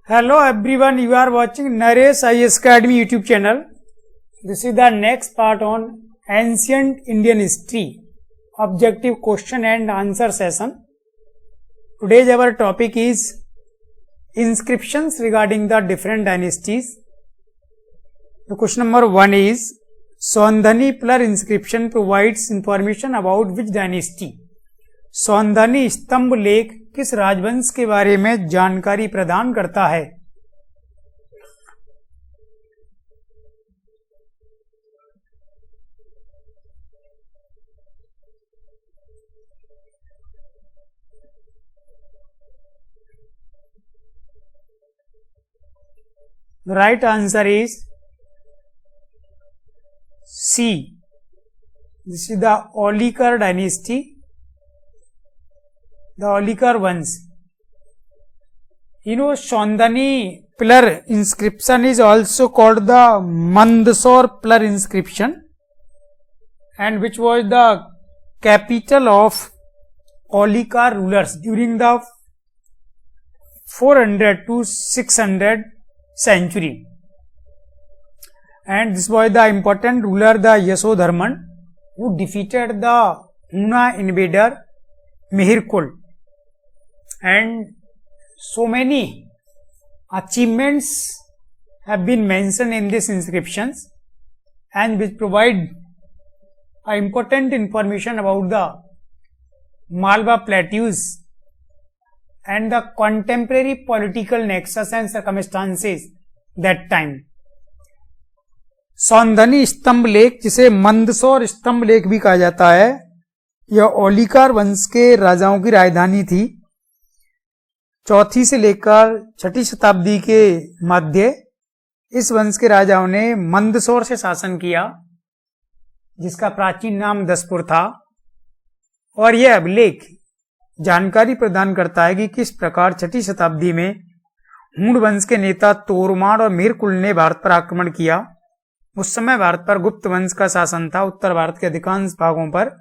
Hello everyone, you are watching Naresh IAS Academy YouTube channel. This is the next part on ancient Indian history, objective question and answer session. Today's our topic is inscriptions regarding the different dynasties. The question number 1 is Sondhani Pilar inscription provides information about which dynasty? सौंदनी स्तंभ लेख किस राजवंश के बारे में जानकारी प्रदान करता है? The right answer is C. This is the Olikar dynasty. The Olikar ones. Sondhani pillar inscription is also called the Mandsaur pillar inscription, and which was the capital of Olikar rulers during the 400 to 600 century. And this was the important ruler, the Yasodharman, who defeated the Huna invader Mihirkul. And so many achievements have been mentioned in these inscriptions, and which provide important information about the Malwa plateaus and the contemporary political nexus and circumstances that time. सौंदनी स्तंभ लेख, जिसे मंदसौर स्तंभ लेख भी कहा जाता है, यह ओलिकार वंश के राजाओं की राजधानी थी। चौथी से लेकर छठी शताब्दी के मध्य इस वंश के राजाओं ने मंदसौर से शासन किया, जिसका प्राचीन नाम दसपुर था। और यह अभिलेख जानकारी प्रदान करता है कि किस प्रकार छठी शताब्दी में हूण वंश के नेता तोरमाड़ और मिहिरकुल ने भारत पर आक्रमण किया। उस समय भारत पर गुप्त वंश का शासन था उत्तर भारत के अधिकांश भागों पर,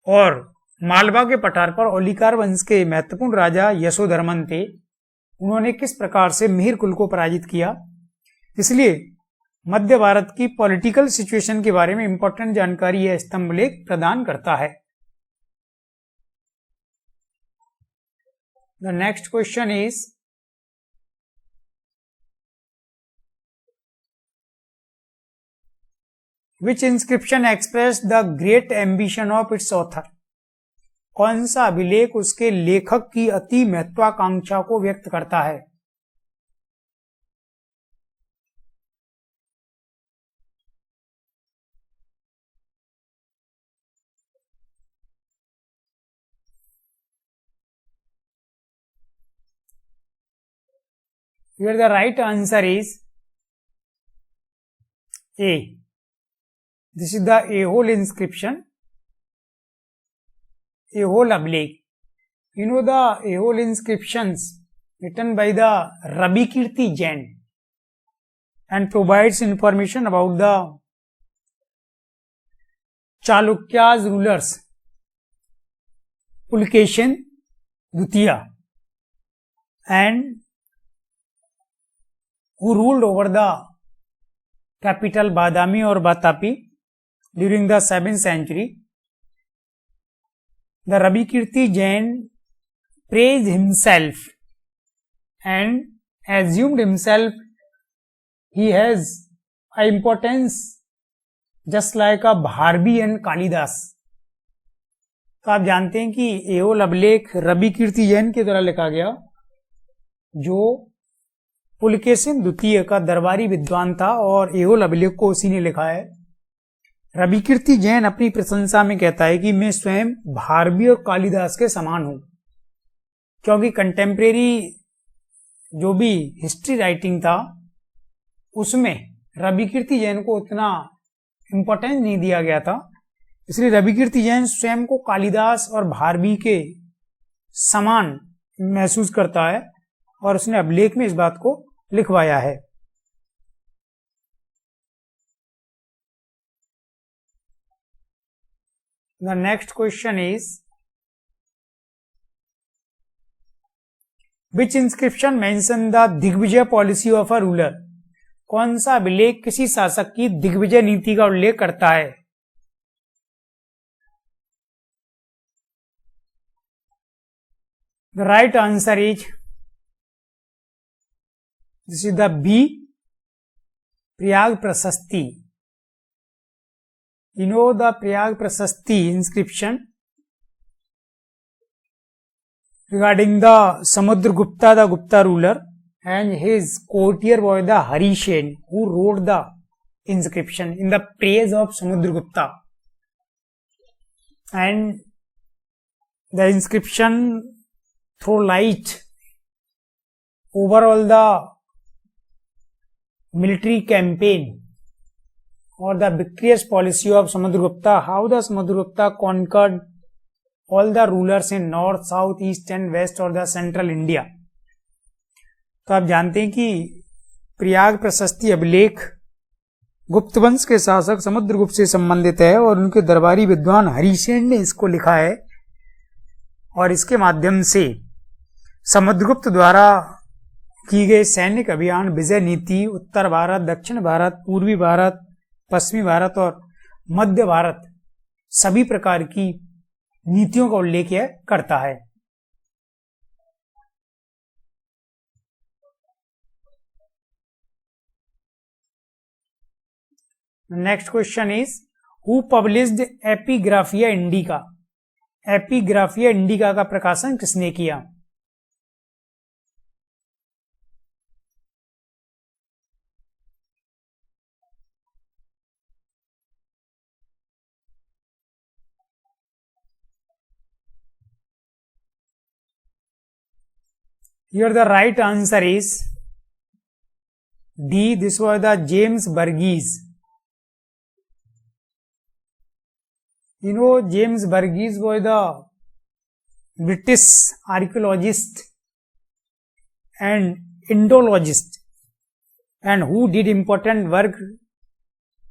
और मालवा के पठार पर ओलिकार वंश के महत्वपूर्ण राजा यशोधर्मन थे। उन्होंने किस प्रकार से मिहिरकुल को पराजित किया। इसलिए मध्य भारत की पॉलिटिकल सिचुएशन के बारे में इंपॉर्टेंट जानकारी यह स्तंभ लेख प्रदान करता है। The next question is Which inscription expressed the great ambition of its author? कौन सा अभिलेख उसके लेखक की अति महत्वाकांक्षा को व्यक्त करता है? Here the right answer is A. This is the Aihole inscription, Aihole abhlekh. You know the Aihole inscriptions written by the Rabikirti Jain and provides information about the Chalukya's rulers, Pulkeshi Dutiya, and who ruled over the capital Badami or Batapi during the 7th century. The Rabikirti Jain praised himself and assumed himself he has an importance just like a Bharbi and Kalidas. तो आप जानते हैं कि एहोल अभिलेख रविकीर्ति जैन के द्वारा लिखा गया, जो पुलकेशिन द्वितीय का दरबारी विद्वान था, और एहोल अभिलेख को उसी ने लिखा है। रविकीर्ति जैन अपनी प्रशंसा में कहता है कि मैं स्वयं भारवी और कालिदास के समान हूं, क्योंकि कंटेम्प्रेरी जो भी हिस्ट्री राइटिंग था उसमें रविकीर्ति जैन को उतना इंपॉर्टेंस नहीं दिया गया था। इसलिए रविकीर्ति जैन स्वयं को कालिदास और भारवी के समान महसूस करता है, और उसने अभिलेख में इस बात को लिखवाया है। The next question is which inscription mention the digvijay policy of a ruler? कौन सा अभिलेख किसी शासक की दिग्विजय नीति का उल्लेख करता है? The right answer is, this is the B, Prayag Prashasti. You know the Prayag Prasasti inscription regarding the Samudragupta, the Gupta ruler, and his courtier was the Harishen, who wrote the inscription in the praise of Samudragupta. And the inscription throw light over all the military campaign or the victorious policy of Samudragupta, how the Samudragupta conquered all the rulers in north, south, east and west और the central India. तो आप जानते हैं कि प्रयाग प्रशस्ति अभिलेख गुप्त वंश के शासक समुद्रगुप्त से संबंधित है और उनके दरबारी विद्वान हरिसेन ने इसको लिखा है और इसके माध्यम से समुद्रगुप्त द्वारा की गए सैनिक अभियान, विजय नीति, उत्तर भारत, दक्षिण भारत, पूर्वी भारत, पश्चिमी भारत और मध्य भारत सभी प्रकार की नीतियों का उल्लेख करता है. Next question is, who published Epigraphia Indica? Epigraphia Indica का प्रकाशन किसने किया? Here the right answer is D. This was the James Burgess. You know, James Burgess was the British archaeologist and Indologist, and who did important work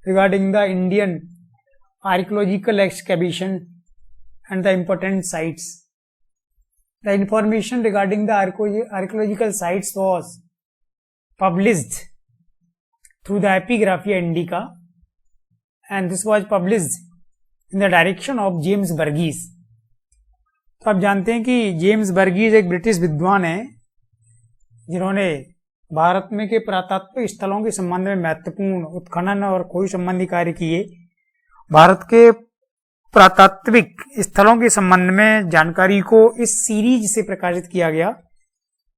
regarding the Indian archaeological excavation and the important sites. The information regarding the archaeological sites was published through the Epigraphia Indica, and this was published in the direction of James Burgess. तो आप जानते हैं कि James बर्गीज एक British विद्वान है जिन्होंने भारत में के पुरातात्विक स्थलों के संबंध में महत्वपूर्ण उत्खनन और खोज संबंधी कार्य किए. भारत के पुरातात्विक स्थलों के संबंध में जानकारी को इस सीरीज से प्रकाशित किया गया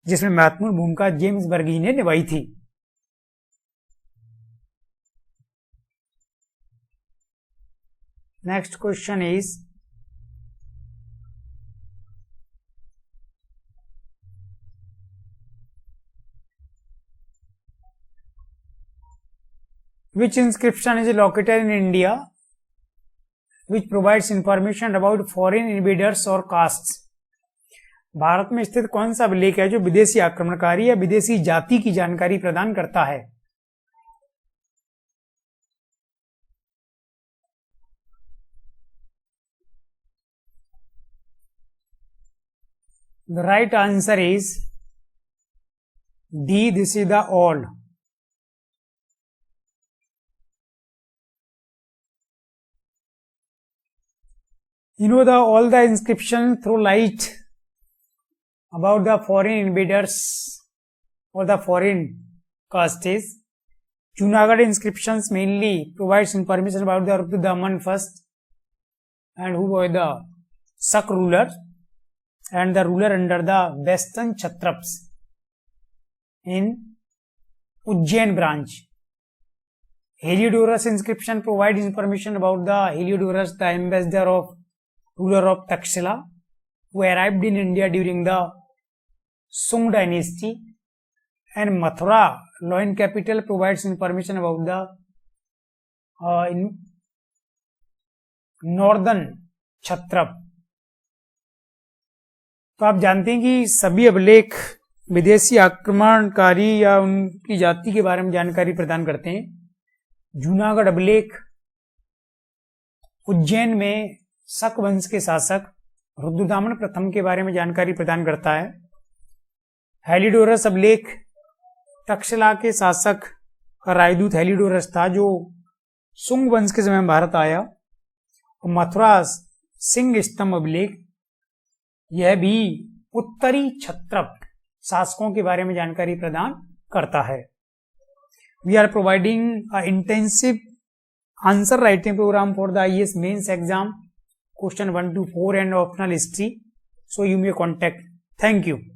जिसमें महत्वपूर्ण भूमिका जेम्स बर्गीज ने निभाई थी. Next question is, which inscription is located in India which provides information about foreign invaders or castes? Bharat में स्थित कौन सा अभिलेख है जो विदेशी आक्रमणकारी या विदेशी जाति की जानकारी प्रदान करता है? The right answer is D. This is the all. You know, all the inscriptions throw light about the foreign invaders or the foreign castes. Junagadh inscriptions mainly provides information about the Ruddaman first and who was the Sak ruler and the ruler under the Western Kshatraps in Ujjain branch. Heliodorus inscription provides information about the Heliodorus, the ambassador of ruler of Takshila, who arrived in India during the Sung dynasty, and Mathura, Loin capital, provides information about the northern Kshatrap. तो आप जानते हैं कि सभी अभिलेख विदेशी आक्रमणकारी या उनकी जाति के बारे में जानकारी प्रदान करते हैं. जूनागढ़ अभिलेख उज्जैन में शक वंश के शासक रुद्रदामन प्रथम के बारे में जानकारी प्रदान करता है. हेलिडोरस अभिलेख तक्षशिला के शासक का राजदूत हेलिडोरस था, जो शुंग वंश के समय में भारत आया। और मथुरा सिंह स्तंभ अभिलेख, यह भी उत्तरी क्षत्रप शासकों के बारे में जानकारी प्रदान करता है। We are providing a intensive answer writing programme for the IAS mains exam, question 1 to 4 and optional history. So you may contact. Thank you.